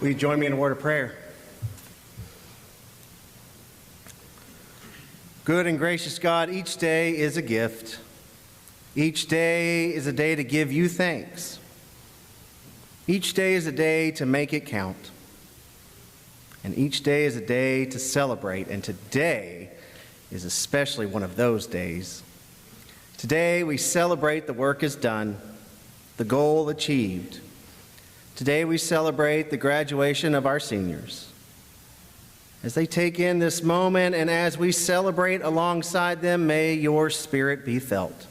Will you join me in a word of prayer? Good and gracious God, each day is a gift. Each day is a day to give you thanks. Each day is a day to make it count. And each day is a day to celebrate. And today is especially one of those days. Today we celebrate the work is done, the goal achieved. Today we celebrate the graduation of our seniors. As they take in this moment and as we celebrate alongside them, may your spirit be felt.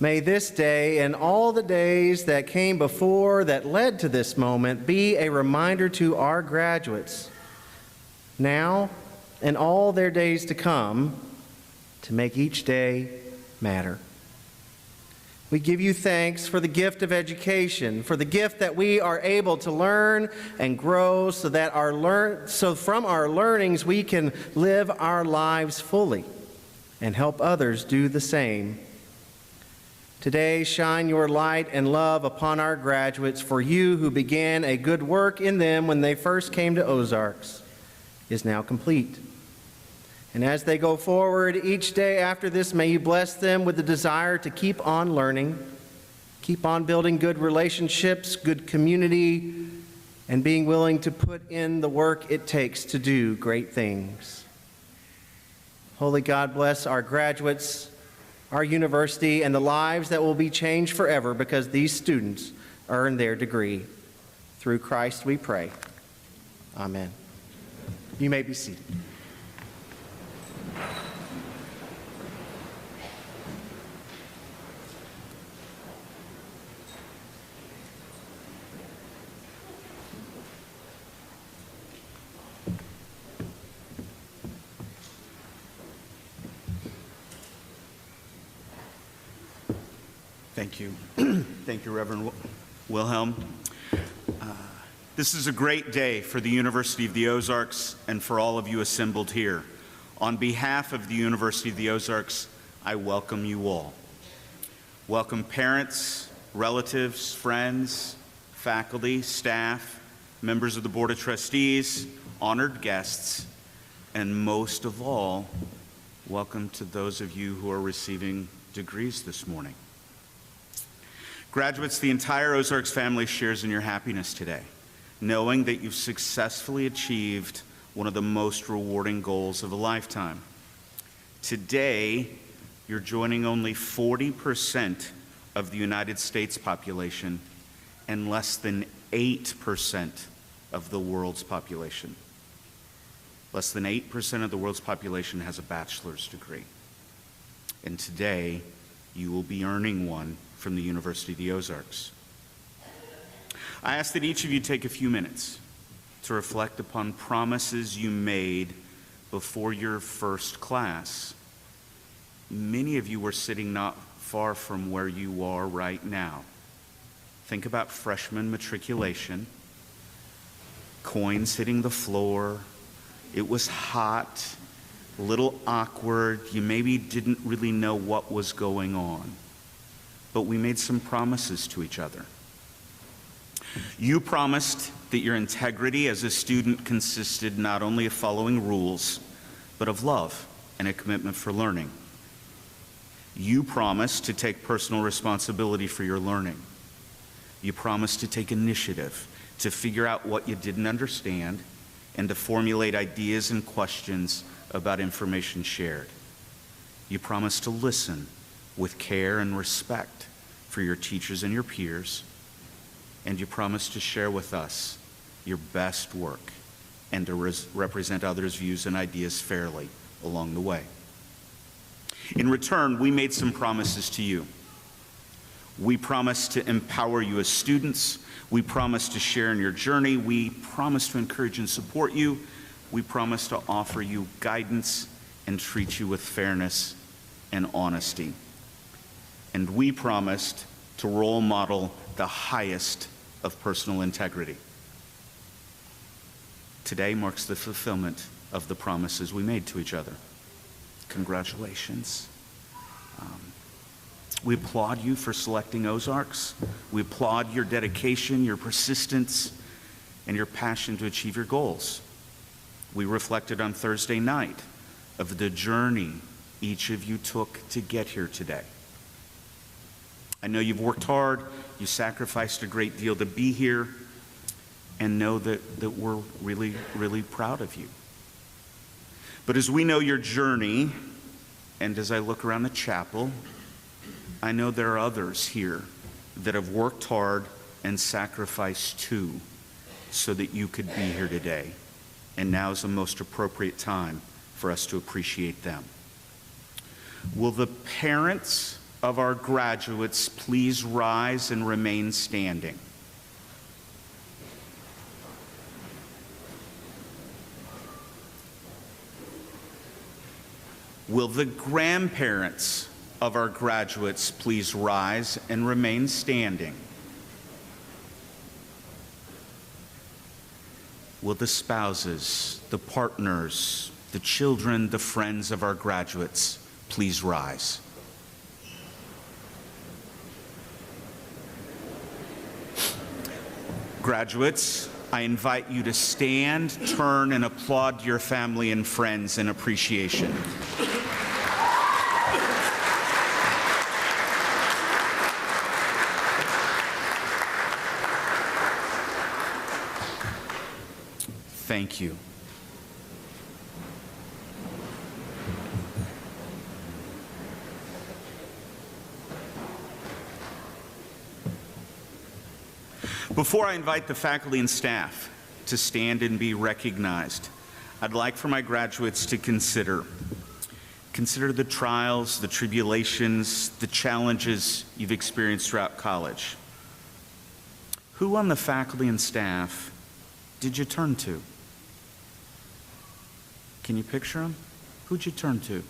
May this day and all the days that came before that led to this moment be a reminder to our graduates, now and all their days to come, to make each day matter. We give you thanks for the gift of education, for the gift that we are able to learn and grow so that from our learnings we can live our lives fully and help others do the same. Today, shine your light and love upon our graduates, for you who began a good work in them when they first came to Ozarks is now complete. And as they go forward each day after this, may you bless them with the desire to keep on learning, keep on building good relationships, good community, and being willing to put in the work it takes to do great things. Holy God, bless our graduates, our university, and the lives that will be changed forever because these students earn their degree. Through Christ we pray. Amen. You may be seated. Thank you. Thank you, Reverend Wilhelm. This is a great day for the University of the Ozarks and for all of you assembled here. On behalf of the University of the Ozarks, I welcome you all. Welcome parents, relatives, friends, faculty, staff, members of the Board of Trustees, honored guests, and most of all, welcome to those of you who are receiving degrees this morning. Graduates, the entire Ozarks family shares in your happiness today, knowing that you've successfully achieved one of the most rewarding goals of a lifetime. Today, you're joining only 40% of the United States population and less than 8% of the world's population. Less than 8% of the world's population has a bachelor's degree. And today, you will be earning one from the University of the Ozarks. I ask that each of you take a few minutes to reflect upon promises you made before your first class. Many of you were sitting not far from where you are right now. Think about freshman matriculation, coins hitting the floor. It was hot, a little awkward. You maybe didn't really know what was going on. But we made some promises to each other. You promised that your integrity as a student consisted not only of following rules, but of love and a commitment for learning. You promised to take personal responsibility for your learning. You promised to take initiative, to figure out what you didn't understand, and to formulate ideas and questions about information shared. You promised to listen with care and respect for your teachers and your peers, and you promise to share with us your best work and to represent others' views and ideas fairly along the way. In return, we made some promises to you. We promised to empower you as students. We promised to share in your journey. We promised to encourage and support you. We promised to offer you guidance and treat you with fairness and honesty. And we promised to role model the highest of personal integrity. Today marks the fulfillment of the promises we made to each other. Congratulations. We applaud you for selecting Ozarks. We applaud your dedication, your persistence, and your passion to achieve your goals. We reflected on Thursday night of the journey each of you took to get here today. I know you've worked hard, you sacrificed a great deal to be here, and know that we're really, really proud of you. But as we know your journey, and as I look around the chapel, I know there are others here that have worked hard and sacrificed too, so that you could be here today. And now is the most appropriate time for us to appreciate them. Will the parents of our graduates please rise and remain standing? Will the grandparents of our graduates please rise and remain standing? Will the spouses, the partners, the children, the friends of our graduates please rise? Graduates, I invite you to stand, turn, and applaud your family and friends in appreciation. Thank you. Before I invite the faculty and staff to stand and be recognized, I'd like for my graduates to consider the trials, the tribulations, the challenges you've experienced throughout college. Who on the faculty and staff did you turn to? Can you picture them? Who'd you turn to?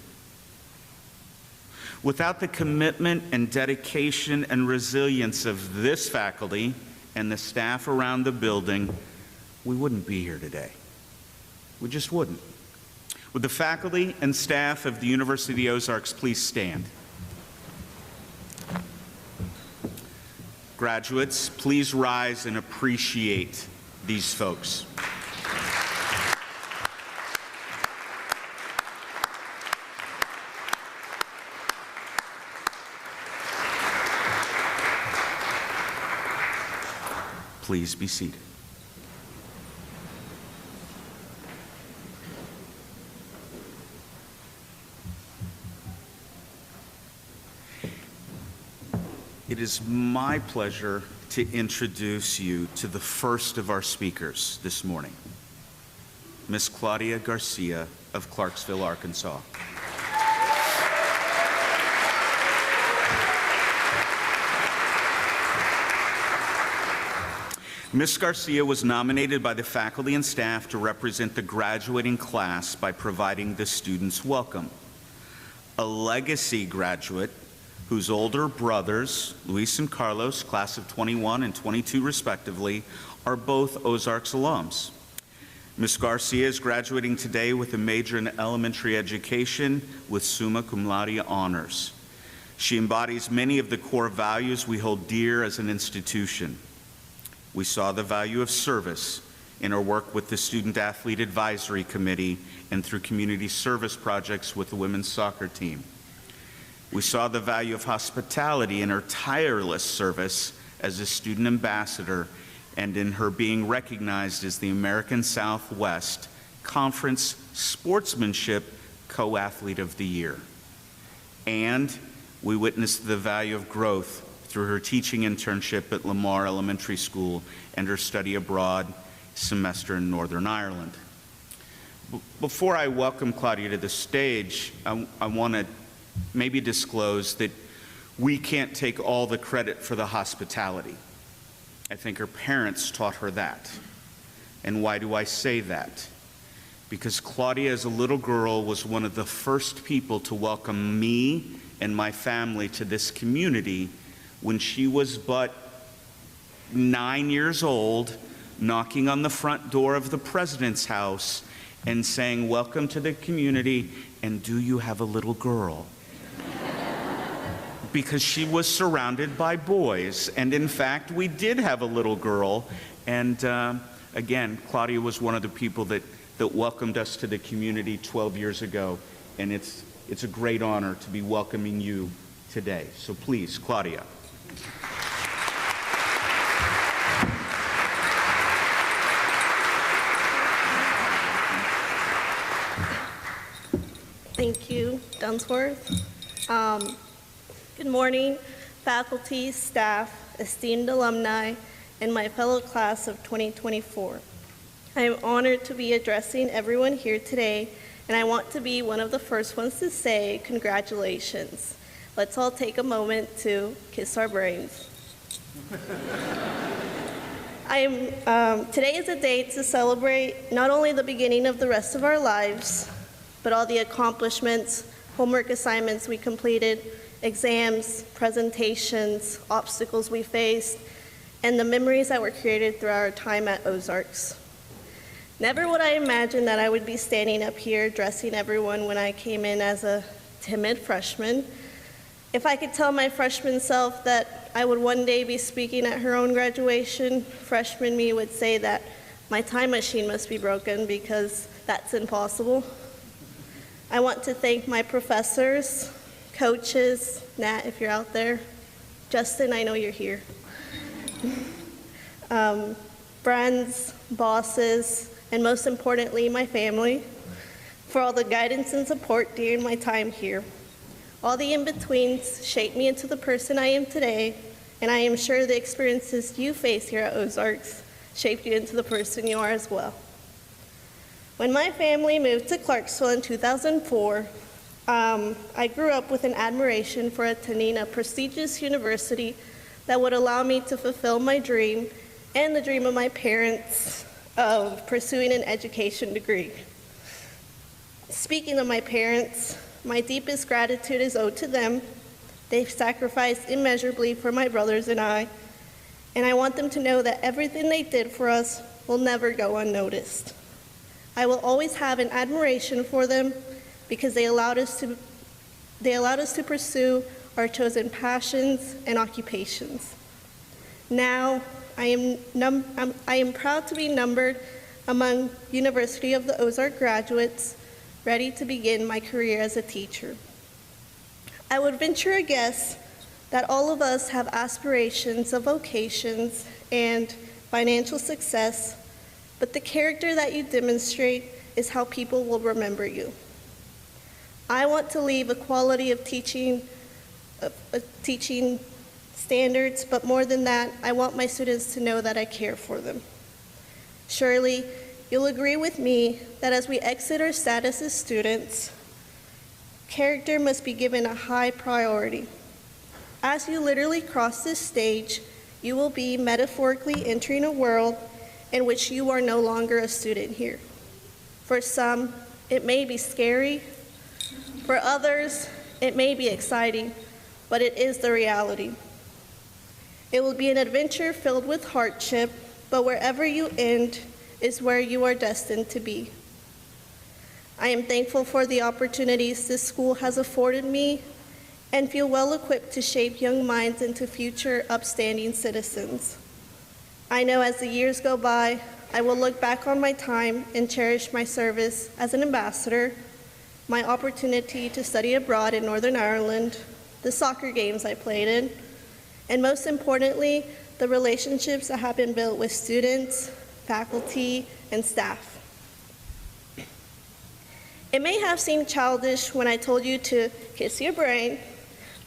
Without the commitment and dedication and resilience of this faculty and the staff around the building, we wouldn't be here today. We just wouldn't. Would the faculty and staff of the University of Ozarks please stand? Graduates, please rise and appreciate these folks. Please be seated. It is my pleasure to introduce you to the first of our speakers this morning, Miss Claudia Garcia of Clarksville, Arkansas. Ms. Garcia was nominated by the faculty and staff to represent the graduating class by providing the students welcome. A legacy graduate whose older brothers, Luis and Carlos, class of 21 and 22 respectively, are both Ozarks alums. Ms. Garcia is graduating today with a major in elementary education with summa cum laude honors. She embodies many of the core values we hold dear as an institution. We saw the value of service in her work with the Student Athlete Advisory Committee and through community service projects with the women's soccer team. We saw the value of hospitality in her tireless service as a student ambassador and in her being recognized as the American Southwest Conference Sportsmanship Co-Athlete of the Year. And we witnessed the value of growth through her teaching internship at Lamar Elementary School and her study abroad semester in Northern Ireland. Before I welcome Claudia to the stage, I want to maybe disclose that we can't take all the credit for the hospitality. I think her parents taught her that. And why do I say that? Because Claudia, as a little girl, was one of the first people to welcome me and my family to this community when she was but 9 years old, knocking on the front door of the president's house and saying, "Welcome to the community, and do you have a little girl?" Because she was surrounded by boys, and in fact, we did have a little girl, and Again, Claudia was one of the people that welcomed us to the community 12 years ago, and it's a great honor to be welcoming you today. So please, Claudia. Thank you, Dunsworth. Good morning, faculty, staff, esteemed alumni, and my fellow class of 2024. I am honored to be addressing everyone here today, and I want to be one of the first ones to say congratulations. Let's all take a moment to kiss our brains. Today is a day to celebrate not only the beginning of the rest of our lives, but all the accomplishments, homework assignments we completed, exams, presentations, obstacles we faced, and the memories that were created throughout our time at Ozarks. Never would I imagine that I would be standing up here addressing everyone when I came in as a timid freshman. If I could tell my freshman self that I would one day be speaking at her own graduation, freshman me would say that my time machine must be broken because that's impossible. I want to thank my professors, coaches, Nat, if you're out there, Justin, I know you're here, friends, bosses, and most importantly, my family, for all the guidance and support during my time here. All the in-betweens shaped me into the person I am today, and I am sure the experiences you face here at Ozarks shaped you into the person you are as well. When my family moved to Clarksville in 2004, I grew up with an admiration for attending a prestigious university that would allow me to fulfill my dream and the dream of my parents of pursuing an education degree. Speaking of my parents, my deepest gratitude is owed to them. They've sacrificed immeasurably for my brothers and I want them to know that everything they did for us will never go unnoticed. I will always have an admiration for them because they allowed us to pursue our chosen passions and occupations. Now, I am proud to be numbered among University of the Ozarks graduates ready to begin my career as a teacher. I would venture a guess that all of us have aspirations of vocations and financial success, but the character that you demonstrate is how people will remember you. I want to leave a quality of teaching standards, but more than that, I want my students to know that I care for them. Surely, you'll agree with me that as we exit our status as students, character must be given a high priority. As you literally cross this stage, you will be metaphorically entering a world in which you are no longer a student here. For some, it may be scary. For others, it may be exciting, but it is the reality. It will be an adventure filled with hardship, but wherever you end is where you are destined to be. I am thankful for the opportunities this school has afforded me and feel well equipped to shape young minds into future upstanding citizens. I know as the years go by, I will look back on my time and cherish my service as an ambassador, my opportunity to study abroad in Northern Ireland, the soccer games I played in, and most importantly, the relationships that have been built with students, faculty, and staff. It may have seemed childish when I told you to kiss your brain,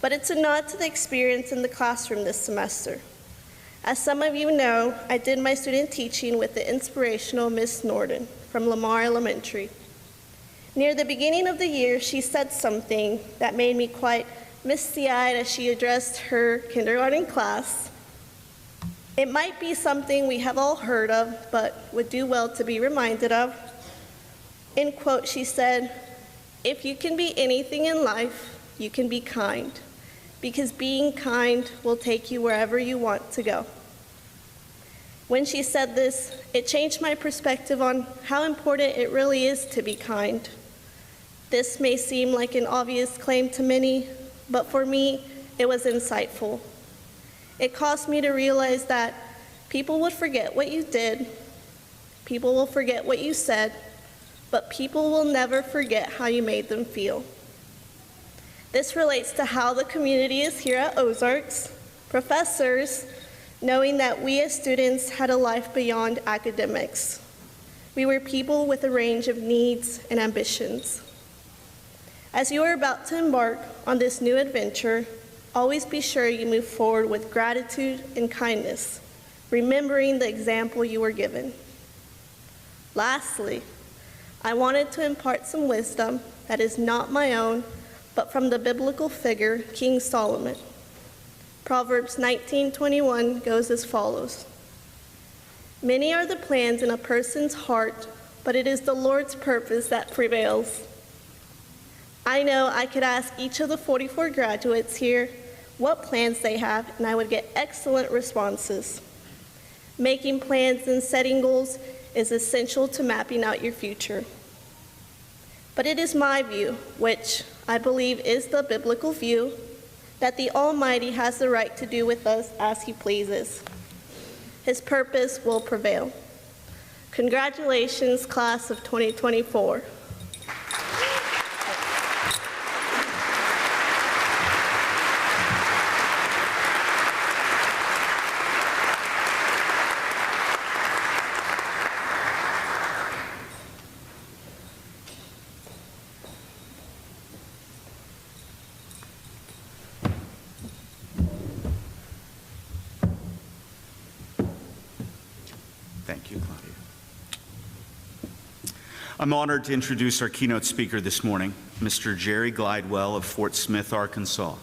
but it's a nod to the experience in the classroom this semester. As some of you know, I did my student teaching with the inspirational Miss Norden from Lamar Elementary. Near the beginning of the year, she said something that made me quite misty-eyed as she addressed her kindergarten class. It might be something we have all heard of, but would do well to be reminded of. In quote, she said, "If you can be anything in life, you can be kind, because being kind will take you wherever you want to go." When she said this, it changed my perspective on how important it really is to be kind. This may seem like an obvious claim to many, but for me, it was insightful. It caused me to realize that people would forget what you did, People will forget what you said, but people will never forget how you made them feel. This relates to how the community is here at Ozarks, professors, knowing that we as students had a life beyond academics. We were people with a range of needs and ambitions. As you are about to embark on this new adventure, always be sure you move forward with gratitude and kindness, remembering the example you were given. Lastly, I wanted to impart some wisdom that is not my own, but from the biblical figure, King Solomon. Proverbs 19:21 goes as follows. Many are the plans in a person's heart, but it is the Lord's purpose that prevails. I know I could ask each of the 44 graduates here what plans they have, and I would get excellent responses. Making plans and setting goals is essential to mapping out your future. But it is my view, which I believe is the biblical view, that the Almighty has the right to do with us as He pleases. His purpose will prevail. Congratulations, class of 2024. Thank you, Claudia. I'm honored to introduce our keynote speaker this morning, Mr. Jerry Glidewell of Fort Smith, Arkansas.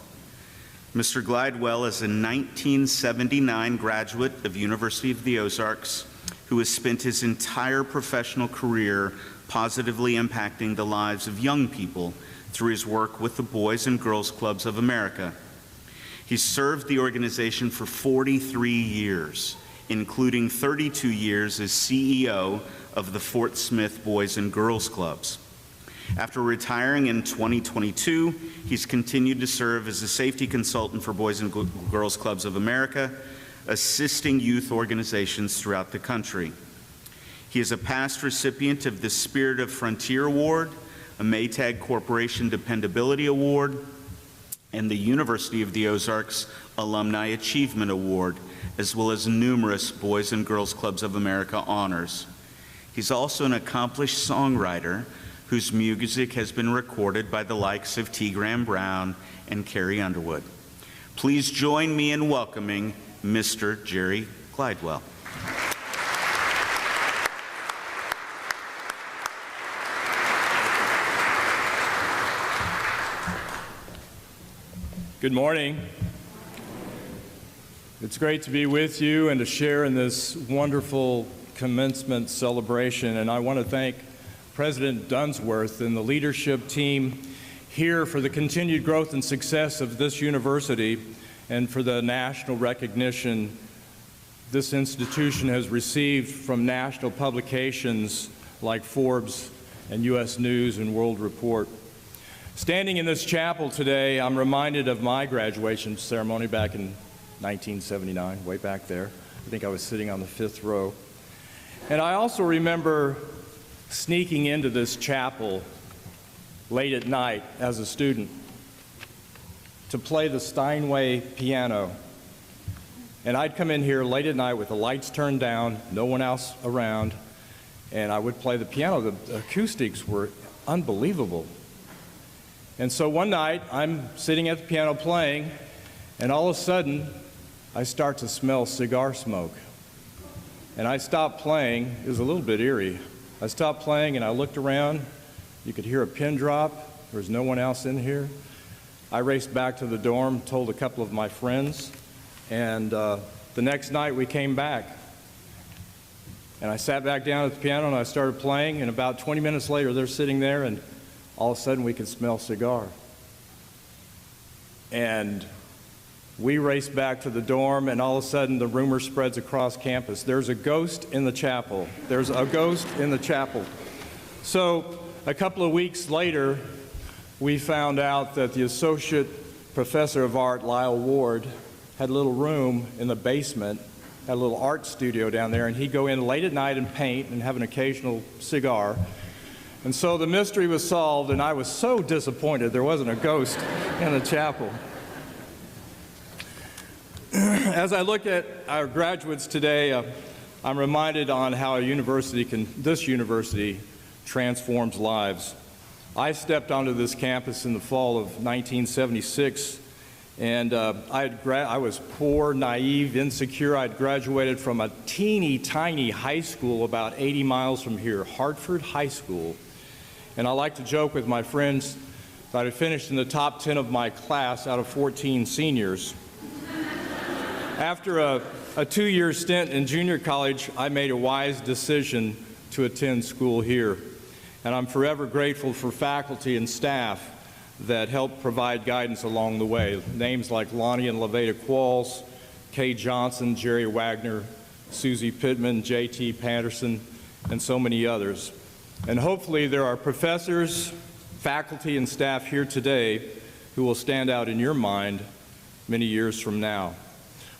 Mr. Glidewell is a 1979 graduate of University of the Ozarks who has spent his entire professional career positively impacting the lives of young people through his work with the Boys and Girls Clubs of America. He served the organization for 43 years, including 32 years as CEO of the Fort Smith Boys and Girls Clubs. After retiring in 2022, he's continued to serve as a safety consultant for Boys and Girls Clubs of America, assisting youth organizations throughout the country. He is a past recipient of the Spirit of Frontier Award, a Maytag Corporation Dependability Award, and the University of the Ozarks Alumni Achievement Award, as well as numerous Boys and Girls Clubs of America honors. He's also an accomplished songwriter whose music has been recorded by the likes of T. Graham Brown and Carrie Underwood. Please join me in welcoming Mr. Jerry Glidewell. Good morning. It's great to be with you and to share in this wonderful commencement celebration. And I want to thank President Dunsworth and the leadership team here for the continued growth and success of this university and for the national recognition this institution has received from national publications like Forbes and U.S. News and World Report. Standing in this chapel today, I'm reminded of my graduation ceremony back in 1979, way back there. I think I was sitting on the 5th row. And I also remember sneaking into this chapel late at night as a student to play the Steinway piano. And I'd come in here late at night with the lights turned down, no one else around, and I would play the piano. The acoustics were unbelievable. And so one night, I'm sitting at the piano playing, and all of a sudden, I start to smell cigar smoke. And I stopped playing. It was a little bit eerie. I stopped playing, and I looked around. You could hear a pin drop. There was no one else in here. I raced back to the dorm, told a couple of my friends, and the next night we came back. And I sat back down at the piano, and I started playing, and about 20 minutes later, they're sitting there, and all of a sudden we could smell cigar. And we raced back to the dorm, and all of a sudden the rumor spreads across campus. There's a ghost in the chapel. There's a ghost in the chapel. So a couple of weeks later, we found out that the associate professor of art, Lyle Ward, had a little room in the basement had a little art studio down there, and he'd go in late at night and paint and have an occasional cigar. And so the mystery was solved, and I was so disappointed there wasn't a ghost in the chapel. As I look at our graduates today, I'm reminded on how this university transforms lives. I stepped onto this campus in the fall of 1976, and I was poor, naive, insecure. I'd graduated from a teeny tiny high school about 80 miles from here, Hartford High School. And I like to joke with my friends that I finished in the top 10 of my class out of 14 seniors. After a 2-year stint in junior college, I made a wise decision to attend school here. And I'm forever grateful for faculty and staff that helped provide guidance along the way. Names like Lonnie and Levada Qualls, Kay Johnson, Jerry Wagner, Susie Pittman, J.T. Patterson, and so many others. And hopefully there are professors, faculty, and staff here today who will stand out in your mind many years from now.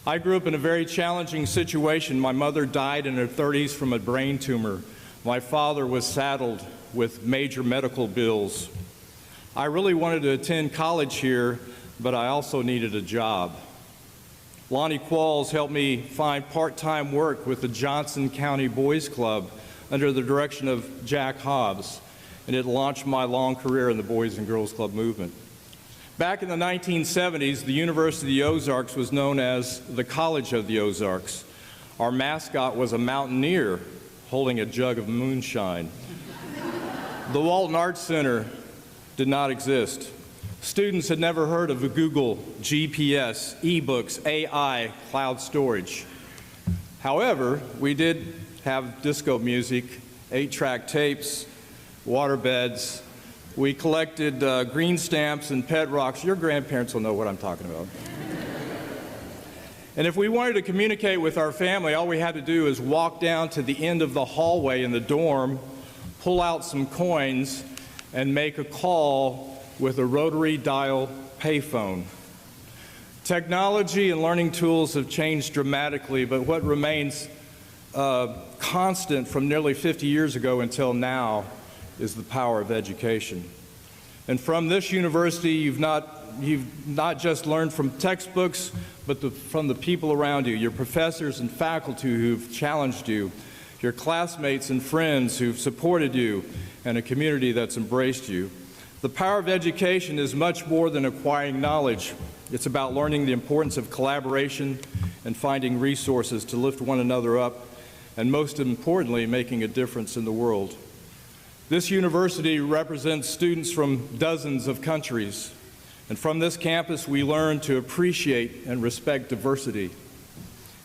I grew up in a very challenging situation. My mother died in her 30s from a brain tumor. My father was saddled with major medical bills. I really wanted to attend college here, but I also needed a job. Lonnie Qualls helped me find part-time work with the Johnson County Boys Club under the direction of Jack Hobbs, and it launched my long career in the Boys and Girls Club movement. Back in the 1970s, the University of Ozarks was known as the College of the Ozarks. Our mascot was a mountaineer holding a jug of moonshine. The Walton Arts Center did not exist. Students had never heard of Google, GPS, ebooks, AI, cloud storage. However, we did have disco music, 8-track tapes, waterbeds. We collected green stamps and pet rocks. Your grandparents will know what I'm talking about. And if we wanted to communicate with our family, all we had to do is walk down to the end of the hallway in the dorm, pull out some coins, and make a call with a rotary dial payphone. Technology and learning tools have changed dramatically, but what remains constant from nearly 50 years ago until now is the power of education. And from this university, you've not just learned from textbooks, but from the people around you, your professors and faculty who've challenged you, your classmates and friends who've supported you, and a community that's embraced you. The power of education is much more than acquiring knowledge. It's about learning the importance of collaboration and finding resources to lift one another up, and most importantly, making a difference in the world. This university represents students from dozens of countries, and from this campus we learn to appreciate and respect diversity,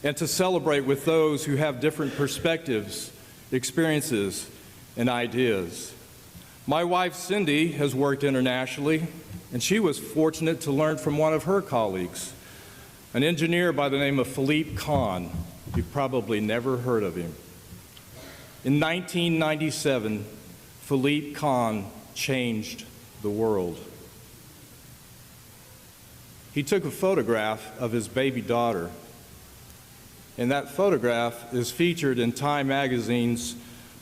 and to celebrate with those who have different perspectives, experiences, and ideas. My wife Cindy has worked internationally, and she was fortunate to learn from one of her colleagues, an engineer by the name of Philippe Kahn. You've probably never heard of him. In 1997, Philippe Kahn changed the world. He took a photograph of his baby daughter, and that photograph is featured in Time magazine's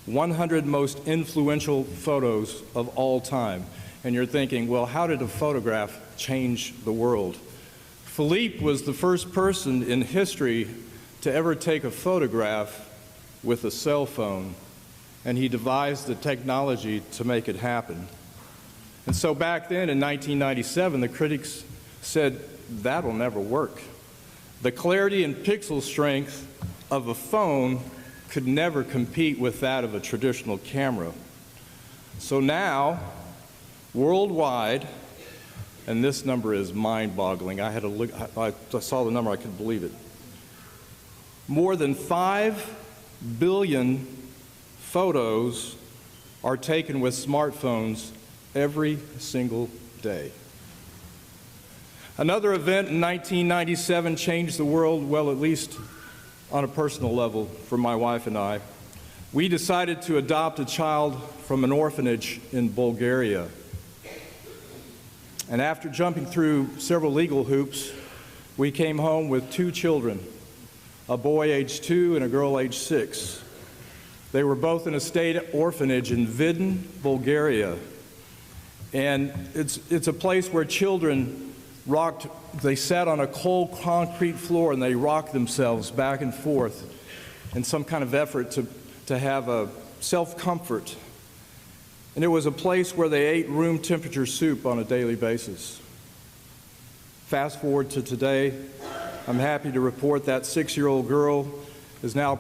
100 most influential photos of all time. And you're thinking, well, how did a photograph change the world? Philippe was the first person in history to ever take a photograph with a cell phone, and he devised the technology to make it happen. And so back then in 1997, the critics said, that'll never work. The clarity and pixel strength of a phone could never compete with that of a traditional camera. So now, worldwide, and this number is mind-boggling. I saw the number, I couldn't believe it. More than 5 billion photos are taken with smartphones every single day. Another event in 1997 changed the world, well, at least on a personal level for my wife and I. We decided to adopt a child from an orphanage in Bulgaria. And after jumping through several legal hoops, we came home with 2 children, a boy age 2 and a girl age 6. They were both in a state orphanage in Vidin, Bulgaria. And it's a place where children they sat on a cold concrete floor and they rocked themselves back and forth in some kind of effort to have a self-comfort. And it was a place where they ate room temperature soup on a daily basis. Fast forward to today, I'm happy to report that 6-year-old girl is now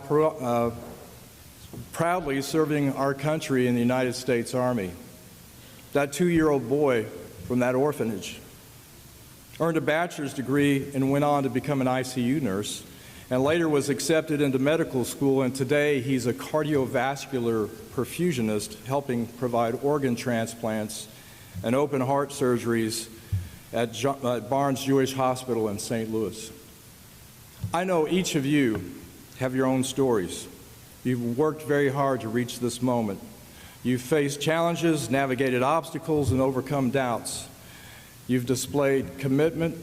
proudly serving our country in the United States Army. That 2-year-old boy from that orphanage earned a bachelor's degree and went on to become an ICU nurse, and later was accepted into medical school, and today he's a cardiovascular perfusionist helping provide organ transplants and open heart surgeries at Barnes Jewish Hospital in St. Louis. I know each of you have your own stories. You've worked very hard to reach this moment. You've faced challenges, navigated obstacles, and overcome doubts. You've displayed commitment,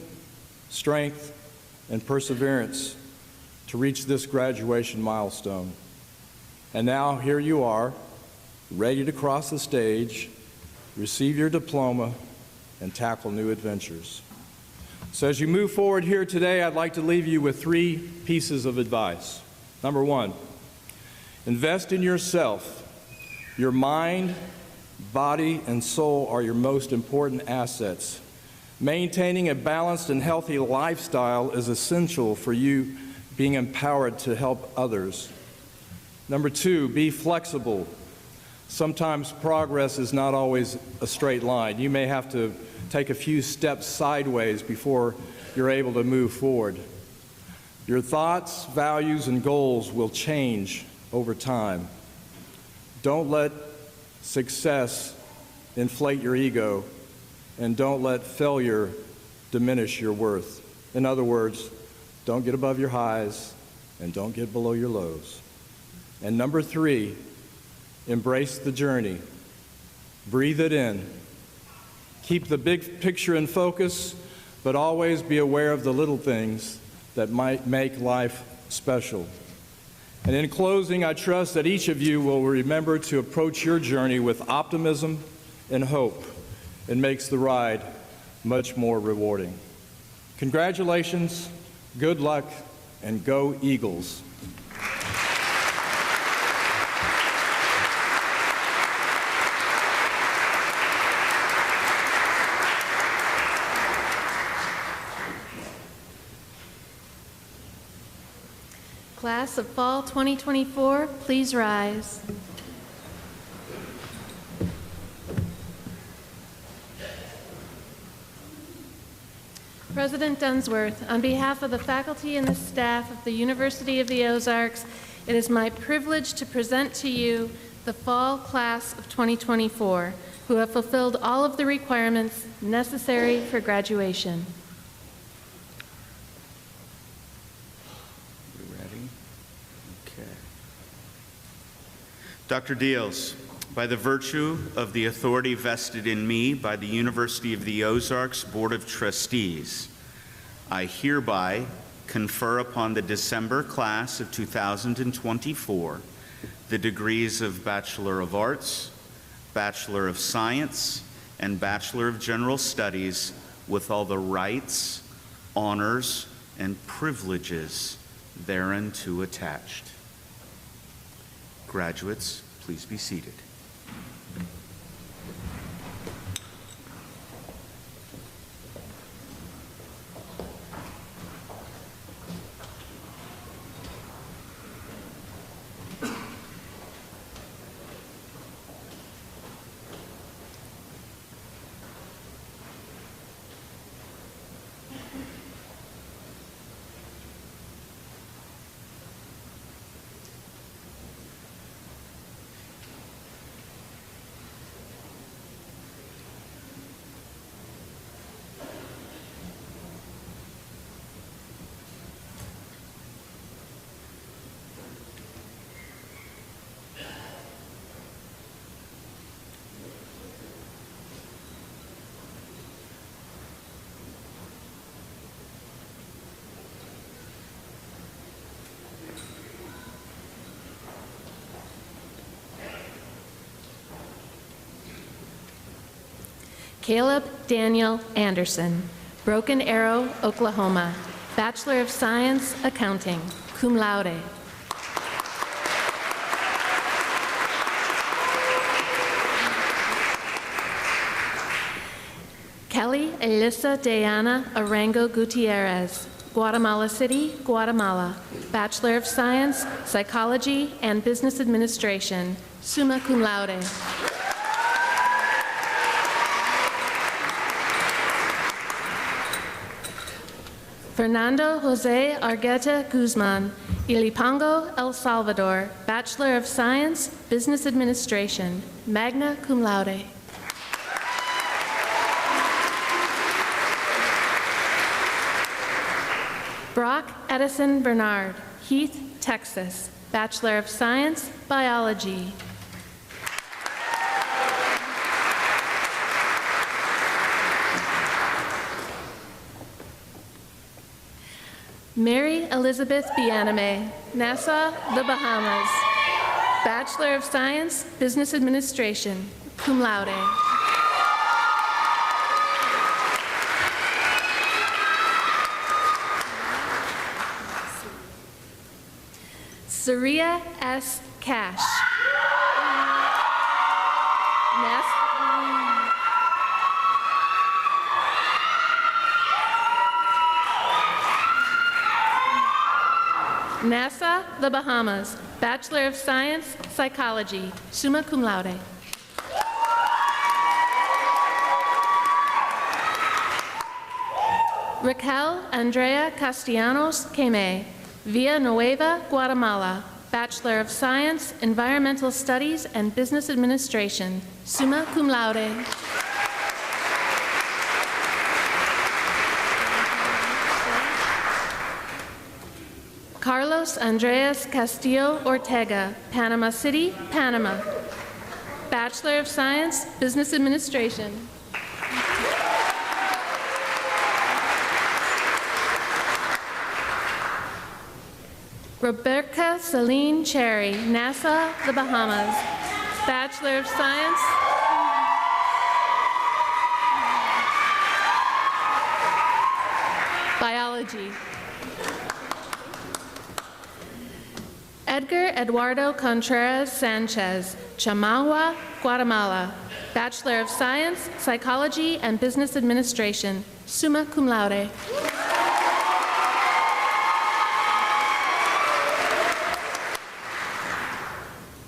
strength, and perseverance to reach this graduation milestone. And now here you are, ready to cross the stage, receive your diploma, and tackle new adventures. So as you move forward here today, I'd like to leave you with 3 pieces of advice. Number 1, invest in yourself. Your mind, body, and soul are your most important assets. Maintaining a balanced and healthy lifestyle is essential for you being empowered to help others. Number 2, be flexible. Sometimes progress is not always a straight line. You may have to take a few steps sideways before you're able to move forward. Your thoughts, values, and goals will change over time. Don't let success inflate your ego, and don't let failure diminish your worth. In other words, don't get above your highs and don't get below your lows. And number 3, embrace the journey. Breathe it in. Keep the big picture in focus, but always be aware of the little things that might make life special. And in closing, I trust that each of you will remember to approach your journey with optimism and hope. It makes the ride much more rewarding. Congratulations, good luck, and go Eagles. Class of Fall 2024, please rise. President Dunsworth, on behalf of the faculty and the staff of the University of the Ozarks, it is my privilege to present to you the fall class of 2024, who have fulfilled all of the requirements necessary for graduation. Dr. Diels, by the virtue of the authority vested in me by the University of the Ozarks Board of Trustees, I hereby confer upon the December class of 2024 the degrees of Bachelor of Arts, Bachelor of Science, and Bachelor of General Studies with all the rights, honors, and privileges thereunto attached. Graduates, please be seated. Caleb Daniel Anderson, Broken Arrow, Oklahoma, Bachelor of Science, Accounting, cum laude. Kelly Elisa Diana Arango Gutierrez, Guatemala City, Guatemala, Bachelor of Science, Psychology and Business Administration, summa cum laude. Fernando Jose Argueta Guzman, Ilipango, El Salvador, Bachelor of Science, Business Administration, magna cum laude. Brock Edison Bernard, Heath, Texas, Bachelor of Science, Biology. Mary Elizabeth Bianame, Nassau, the Bahamas, Bachelor of Science, Business Administration, cum laude. Saria S. Cash. NASA, the Bahamas, Bachelor of Science, Psychology, summa cum laude. Raquel Andrea Castellanos Queme, Villanueva, Guatemala, Bachelor of Science, Environmental Studies and Business Administration, summa cum laude. Carlos Andreas Castillo Ortega, Panama City, Panama, Bachelor of Science, Business Administration. Rebecca Celine Cherry, Nassau, the Bahamas, Bachelor of Science. Biology. Edgar Eduardo Contreras Sanchez, Chamagua, Guatemala, Bachelor of Science, Psychology and Business Administration, summa cum laude.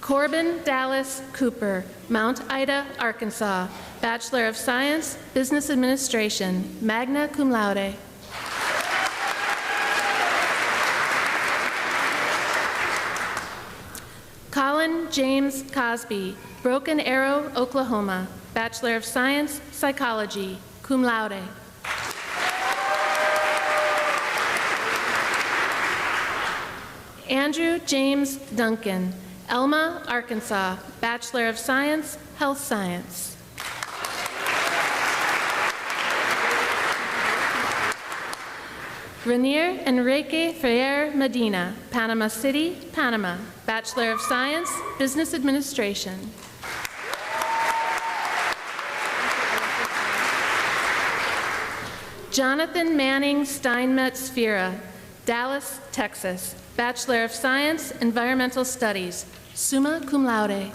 Corbin Dallas Cooper, Mount Ida, Arkansas, Bachelor of Science, Business Administration, magna cum laude. Colin James Cosby, Broken Arrow, Oklahoma, Bachelor of Science, Psychology, cum laude. Andrew James Duncan, Alma, Arkansas, Bachelor of Science, Health Science. Renier Enrique Ferrer Medina, Panama City, Panama, Bachelor of Science, Business Administration. Jonathan Manning Steinmetz Sphera, Dallas, Texas, Bachelor of Science, Environmental Studies, summa cum laude.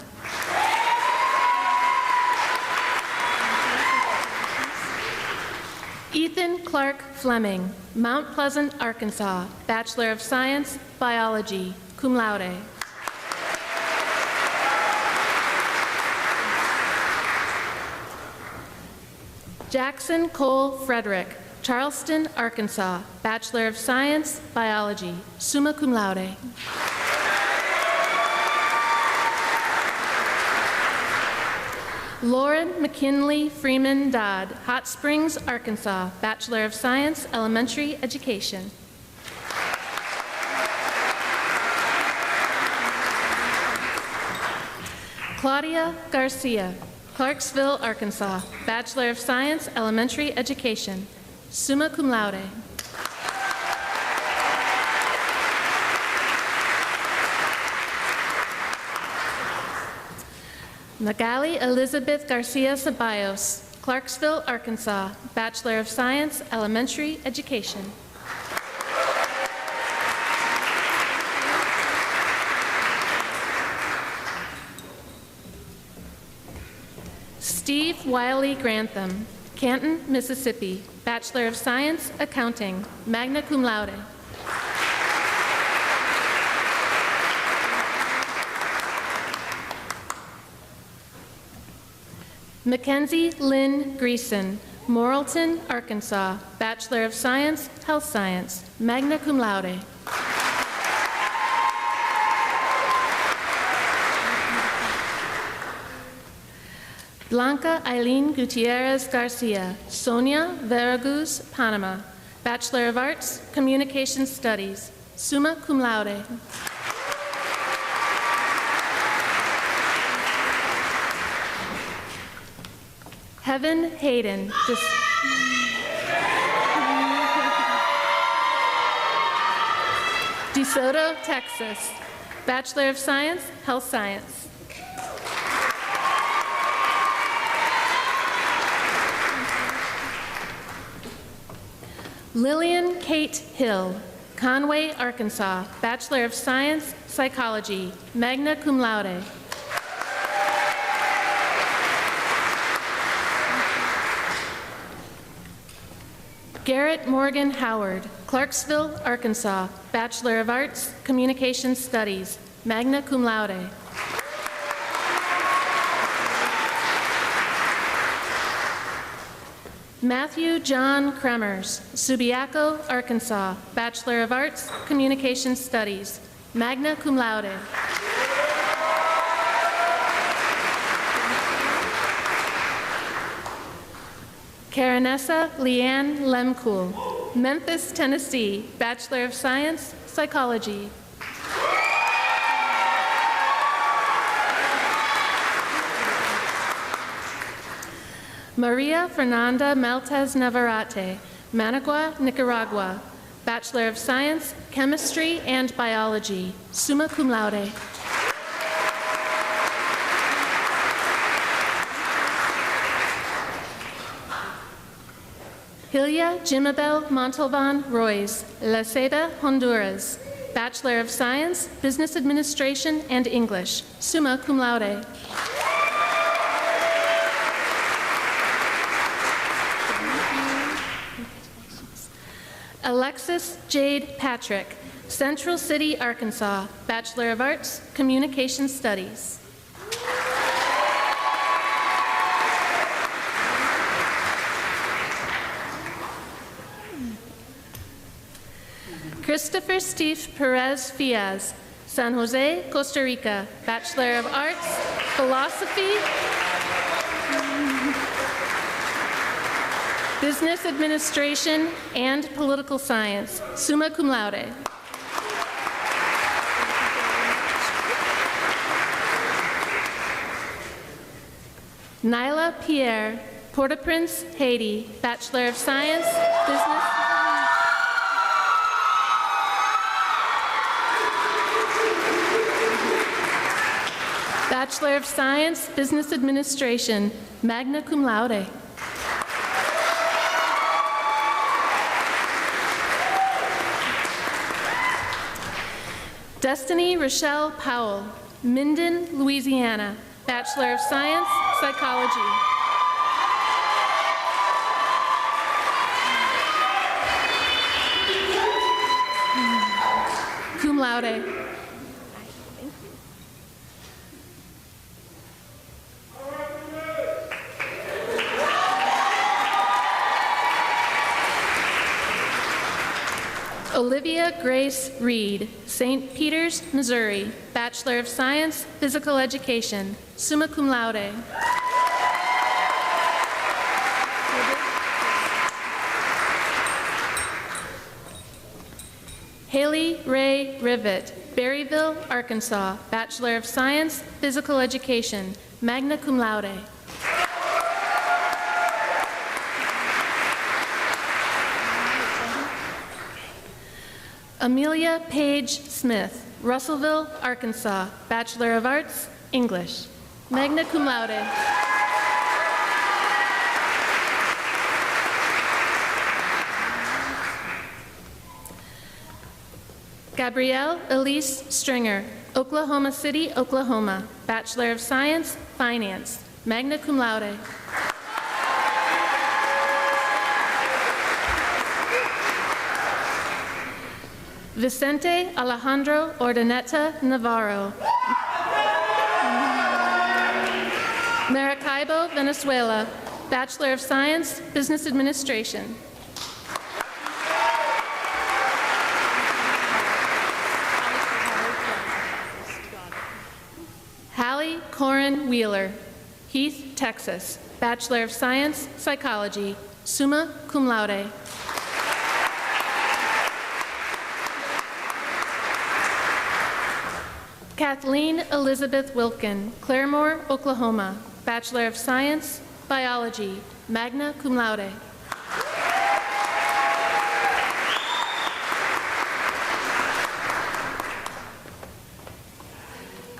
Ethan Clark Fleming, Mount Pleasant, Arkansas, Bachelor of Science, Biology, cum laude. Jackson Cole Frederick, Charleston, Arkansas, Bachelor of Science, Biology, summa cum laude. Lauren McKinley Freeman Dodd, Hot Springs, Arkansas, Bachelor of Science, Elementary Education. Claudia Garcia, Clarksville, Arkansas, Bachelor of Science, Elementary Education, summa cum laude. Magali Elizabeth Garcia Ceballos, Clarksville, Arkansas, Bachelor of Science, Elementary Education. Steve Wiley Grantham, Canton, Mississippi, Bachelor of Science, Accounting, magna cum laude. Mackenzie Lynn Greason, Morrilton, Arkansas, Bachelor of Science, Health Science, magna cum laude. Blanca Eileen Gutierrez Garcia, Sonia Veraguz, Panama, Bachelor of Arts, Communication Studies, summa cum laude. Heaven Hayden, DeSoto, Texas, Bachelor of Science, Health Science. Lillian Kate Hill, Conway, Arkansas, Bachelor of Science, Psychology, magna cum laude. Garrett Morgan Howard, Clarksville, Arkansas, Bachelor of Arts, Communication Studies, magna cum laude. Matthew John Kremers, Subiaco, Arkansas, Bachelor of Arts, Communication Studies, magna cum laude. Karenessa Leanne Lemcool, Memphis, Tennessee, Bachelor of Science, Psychology. Maria Fernanda Maltez Navarrete, Managua, Nicaragua, Bachelor of Science, Chemistry and Biology, summa cum laude. Hilya Jimabel Montalban Royce, La Ceiba, Honduras, Bachelor of Science, Business Administration and English, summa cum laude. Alexis Jade Patrick, Central City, Arkansas, Bachelor of Arts, Communication Studies. Christopher Steve Perez Fiaz, San Jose, Costa Rica, Bachelor of Arts, Philosophy, Business Administration, and Political Science, summa cum laude. Nyla Pierre, Port-au-Prince, Haiti, Bachelor of Science, Business. Bachelor of Science, Business Administration, magna cum laude. Destiny Rochelle Powell, Minden, Louisiana, Bachelor of Science, Psychology. Cum laude. Olivia Grace Reed, St. Peters, Missouri, Bachelor of Science, Physical Education, summa cum laude. Haley Ray Rivet, Berryville, Arkansas, Bachelor of Science, Physical Education, magna cum laude. Amelia Page Smith, Russellville, Arkansas, Bachelor of Arts, English, magna cum laude. Gabrielle Elise Stringer, Oklahoma City, Oklahoma, Bachelor of Science, Finance, magna cum laude. Vicente Alejandro Ordaneta Navarro, Maracaibo, Venezuela, Bachelor of Science, Business Administration. Hallie Corin Wheeler, Heath, Texas, Bachelor of Science, Psychology, summa cum laude. Kathleen Elizabeth Wilkin, Claremore, Oklahoma, Bachelor of Science, Biology, magna cum laude.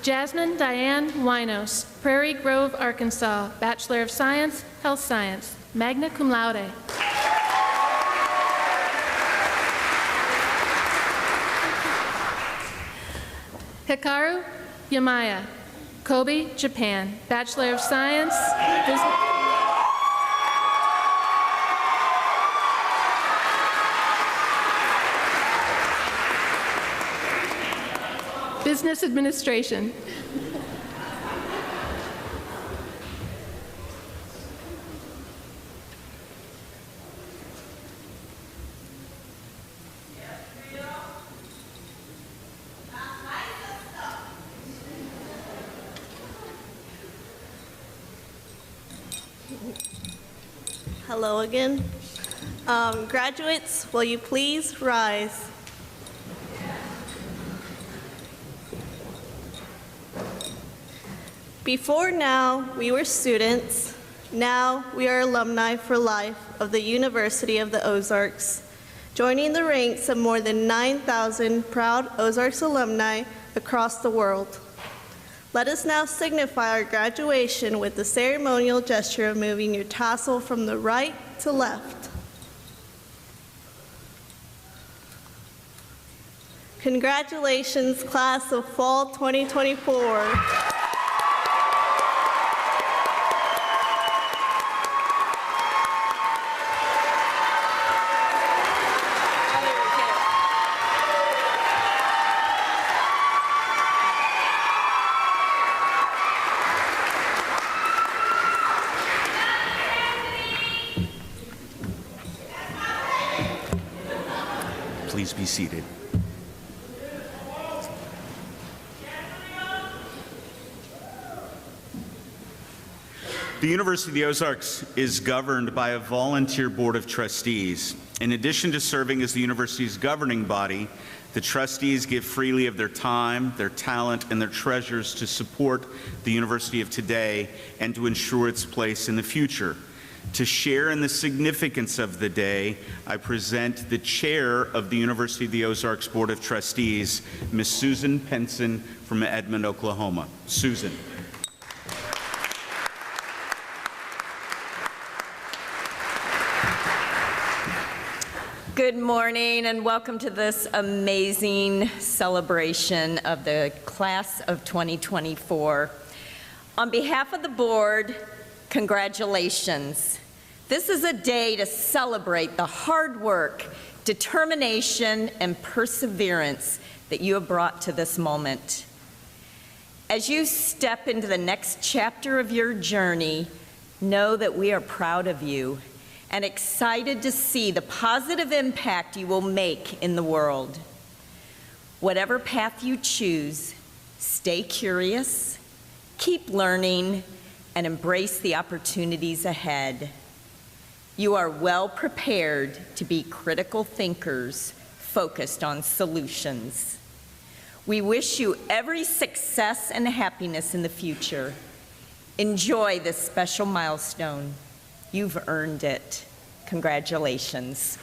Jasmine Diane Winos, Prairie Grove, Arkansas, Bachelor of Science, Health Science, magna cum laude. Hikaru Yamaya, Kobe, Japan, Bachelor of Science, Business Administration. Hello again. Graduates, will you please rise? Before now, we were students. Now we are alumni for life of the University of the Ozarks, joining the ranks of more than 9,000 proud Ozarks alumni across the world. Let us now signify our graduation with the ceremonial gesture of moving your tassel from the right to left. Congratulations, class of fall 2024. Please be seated. The University of the Ozarks is governed by a volunteer board of trustees. In addition to serving as the university's governing body, the trustees give freely of their time, their talent, and their treasures to support the university of today and to ensure its place in the future. To share in the significance of the day, I present the chair of the University of the Ozarks Board of Trustees, Ms. Susan Penson from Edmond, Oklahoma. Susan. Good morning and welcome to this amazing celebration of the class of 2024. On behalf of the board, congratulations. This is a day to celebrate the hard work, determination, and perseverance that you have brought to this moment. As you step into the next chapter of your journey, know that we are proud of you and excited to see the positive impact you will make in the world. Whatever path you choose, stay curious, keep learning, and embrace the opportunities ahead. You are well prepared to be critical thinkers focused on solutions. We wish you every success and happiness in the future. Enjoy this special milestone. You've earned it. Congratulations.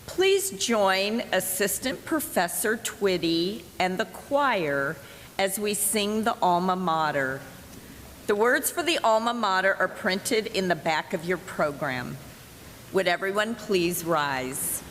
Please join Assistant Professor Twitty and the choir as we sing the alma mater. The words for the alma mater are printed in the back of your program. Would everyone please rise?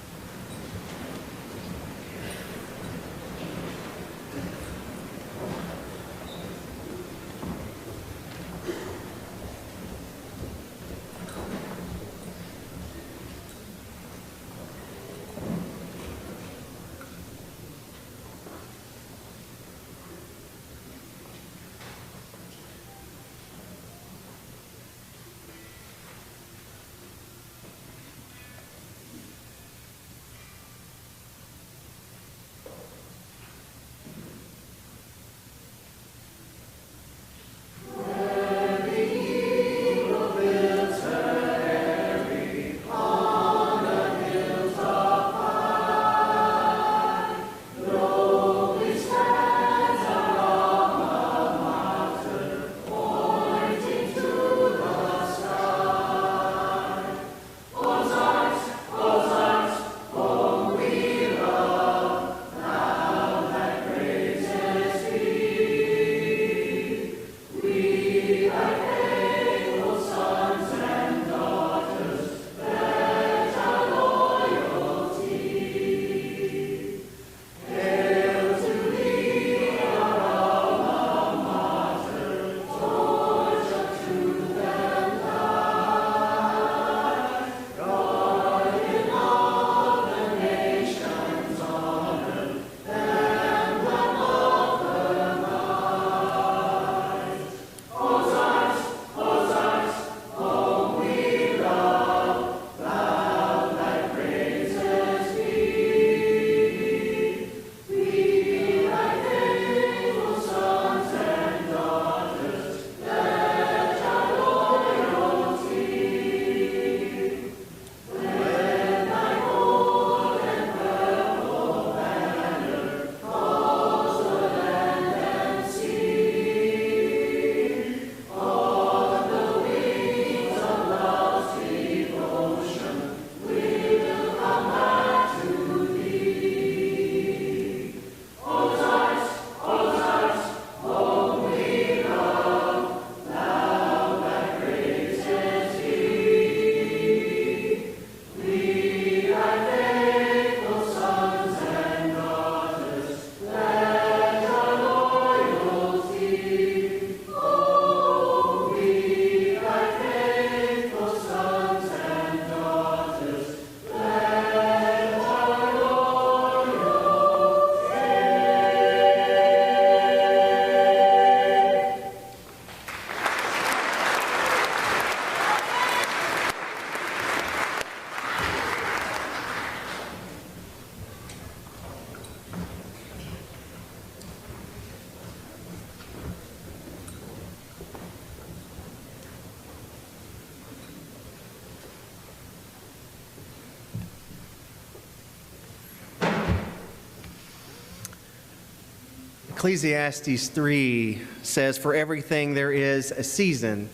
Ecclesiastes 3 says, "For everything there is a season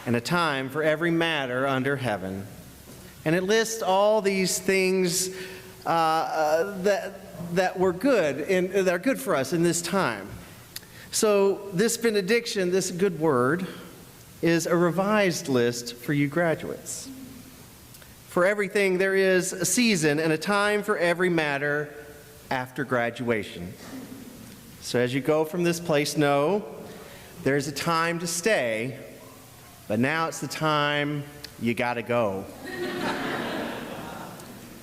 and a time for every matter under heaven." And it lists all these things that were good and that are good for us in this time. So this benediction, this good word, is a revised list for you graduates. For everything there is a season and a time for every matter after graduation. So as you go from this place, know there's a time to stay, but now it's the time you gotta go.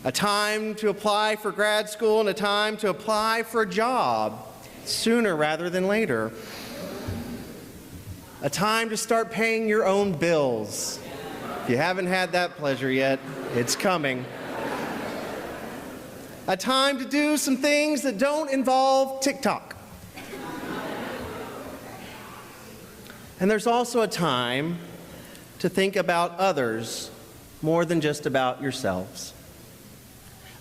A time to apply for grad school and a time to apply for a job sooner rather than later. A time to start paying your own bills. If you haven't had that pleasure yet, it's coming. A time to do some things that don't involve TikTok. And there's also a time to think about others more than just about yourselves.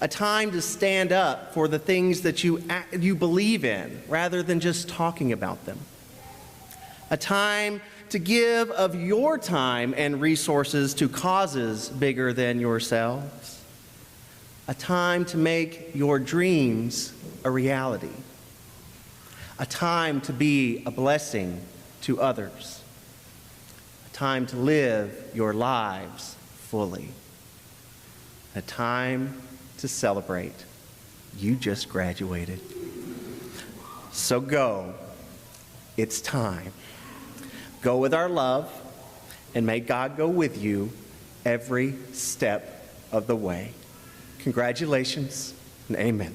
A time to stand up for the things that you believe in rather than just talking about them. A time to give of your time and resources to causes bigger than yourselves. A time to make your dreams a reality. A time to be a blessing to others. time to live your lives fully, a time to celebrate. You just graduated. So go. It's time. Go with our love, and may God go with you every step of the way. Congratulations and amen.